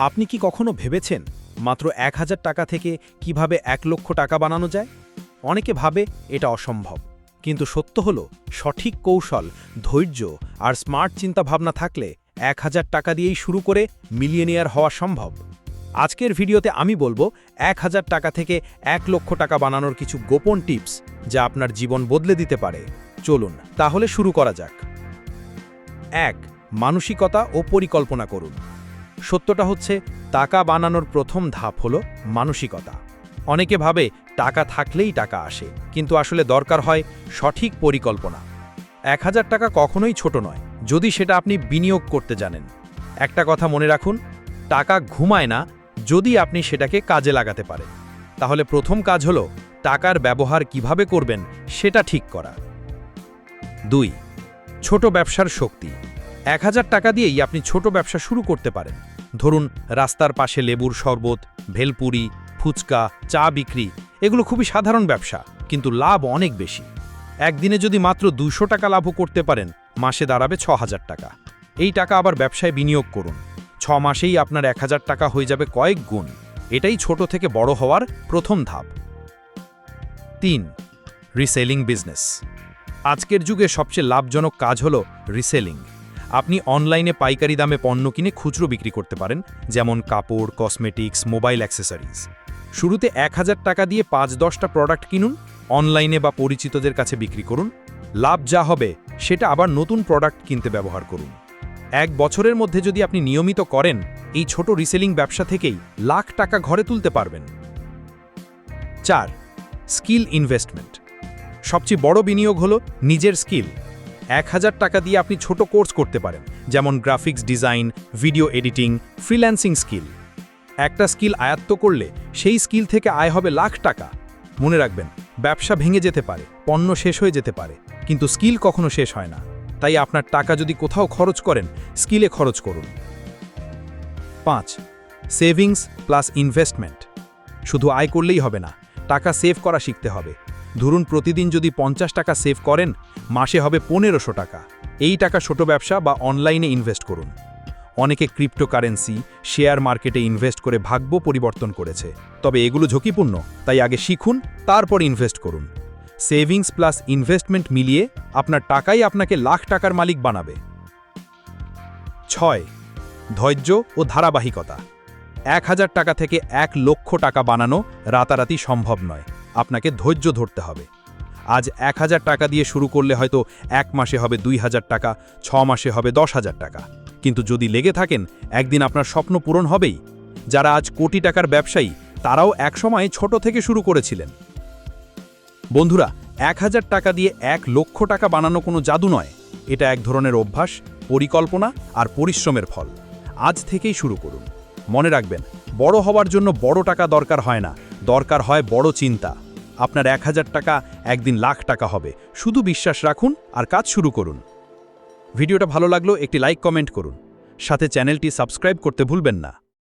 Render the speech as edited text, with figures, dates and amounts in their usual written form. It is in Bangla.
আপনি কি কখনো ভেবেছেন মাত্র ১,০০০ টাকা থেকে কিভাবে ১,০০,০০০ টাকা বানানো যায়? অনেকে ভাবে এটা অসম্ভব, কিন্তু সত্য হলো সঠিক কৌশল, ধৈর্য আর স্মার্ট চিন্তাভাবনা থাকলে ১,০০০ টাকা দিয়েই শুরু করে মিলিয়নিয়ার হওয়া সম্ভব। আজকের ভিডিওতে আমি বলবো ১,০০০ টাকা থেকে ১,০০,০০০ টাকা বানানোর কিছু গোপন টিপস যা আপনার জীবন বদলে দিতে পারে। চলুন তাহলে শুরু করা যাক। ১. মানসিকতা ও পরিকল্পনা করুন। সত্যটা হচ্ছে টাকা বানানোর প্রথম ধাপ হলো মানসিকতা। অনেকে ভাবে টাকা থাকলেই টাকা আসে, কিন্তু আসলে দরকার হয় সঠিক পরিকল্পনা। ১,০০০ টাকা কখনোই ছোট নয়, যদি সেটা আপনি বিনিয়োগ করতে জানেন। একটা কথা মনে রাখুন, টাকা ঘুমায় না যদি আপনি সেটাকে কাজে লাগাতে পারেন। তাহলে প্রথম কাজ হলো টাকার ব্যবহার কিভাবে করবেন সেটা ঠিক করা। ২. ছোট ব্যবসার শক্তি। ১,০০০ টাকা দিয়েই আপনি ছোট ব্যবসা শুরু করতে পারেন। ধরুন, রাস্তার পাশে লেবুর শরবত, ভেলপুরি, ফুচকা, চা বিক্রি। এগুলো খুবই সাধারণ ব্যবসা, কিন্তু লাভ অনেক বেশি। একদিনে যদি মাত্র ২০০ টাকা লাভও করতে পারেন, মাসে দাঁড়াবে ৬,০০০ টাকা। এই টাকা আবার ব্যবসায় বিনিয়োগ করুন। ৬ মাসেই আপনার ১,০০০ টাকা হয়ে যাবে কয়েক গুণ। এটাই ছোট থেকে বড় হওয়ার প্রথম ধাপ। ৩. Reselling business. আজকের যুগে সবচেয়ে লাভজনক কাজ হলো রিসেলিং। আপনি অনলাইনে পাইকারি দামে পণ্য কিনে খুচরো বিক্রি করতে পারেন, যেমন কাপড়, কসমেটিক্স, মোবাইল অ্যাক্সেসরিজ। শুরুতে ১,০০০ টাকা দিয়ে ৫-১০টা প্রোডাক্ট কিনুন, অনলাইনে বা পরিচিতদের কাছে বিক্রি করুন। লাভ যা হবে সেটা আবার নতুন প্রোডাক্ট কিনতে ব্যবহার করুন। ১ বছরের মধ্যে যদি আপনি নিয়মিত করেন, এই ছোট রিসেলিং ব্যবসা থেকেই লাখ টাকা ঘরে তুলতে পারবেন। ৪. Skill investment. সবচেয়ে বড় বিনিয়োগ হলো নিজের স্কিল। ১,০০০ টাকা দিয়ে আপনি ছোট কোর্স করতে পারেন, যেমন graphics design, video editing, freelancing skill. একটা স্কিল আয়ত্ত করলে সেই স্কিল থেকে আয় হবে লাখ টাকা। মনে রাখবেন, ব্যবসা ভেঙে যেতে পারে, পণ্য শেষ হয়ে যেতে পারে, কিন্তু স্কিল কখনো শেষ হয় না। তাই আপনার টাকা যদি কোথাও খরচ করেন, স্কিলে খরচ করুন। ৫. Savings plus investment. শুধু আয় করলেই হবে না, টাকা সেভ করা শিখতে হবে। ধরুন, প্রতিদিন যদি ৫০ টাকা সেভ করেন, মাসে হবে ১৫০০ টাকা। এই টাকা ছোট ব্যবসা বা অনলাইনে ইনভেস্ট করুন। অনেকে ক্রিপ্টোকারেন্সি, শেয়ার মার্কেটে ইনভেস্ট করে ভাগ্য পরিবর্তন করেছে। তবে এগুলো ঝুঁকিপূর্ণ, তাই আগে শিখুন, তারপর ইনভেস্ট করুন। সেভিংস প্লাস ইনভেস্টমেন্ট মিলিয়ে আপনার টাকাই আপনাকে লাখ টাকার মালিক বানাবে। ৬. ধৈর্য ও ধারাবাহিকতা। ১,০০০ টাকা থেকে ১,০০,০০০ টাকা বানানো রাতারাতি সম্ভব নয়। আপনাকে ধৈর্য ধরতে হবে। আজ ১,০০০ টাকা দিয়ে শুরু করলে হয়তো ১ মাসে হবে ২,০০০ টাকা, ৬ মাসে হবে ১০,০০০ টাকা। কিন্তু যদি লেগে থাকেন, একদিন আপনার স্বপ্ন পূরণ হবেই। যারা আজ কোটি টাকার ব্যবসায়ী, তারাও একসময় ছোট থেকে শুরু করেছিলেন। বন্ধুরা, ১,০০০ টাকা দিয়ে ১,০০,০০০ টাকা বানানো কোনো জাদু নয়। এটা এক ধরনের অভ্যাস, পরিকল্পনা আর পরিশ্রমের ফল। আজ থেকেই শুরু করুন। মনে রাখবেন, বড় হওয়ার জন্য বড় টাকা দরকার হয় না, দরকার হয় বড় চিন্তা। আপনার ১,০০০ টাকা একদিন লাখ টাকা হবে। শুধু বিশ্বাস রাখুন আর কাজ শুরু করুন। ভিডিওটা ভালো লাগলো একটি লাইক, কমেন্ট করুন। সাথে চ্যানেলটি সাবস্ক্রাইব করতে ভুলবেন না।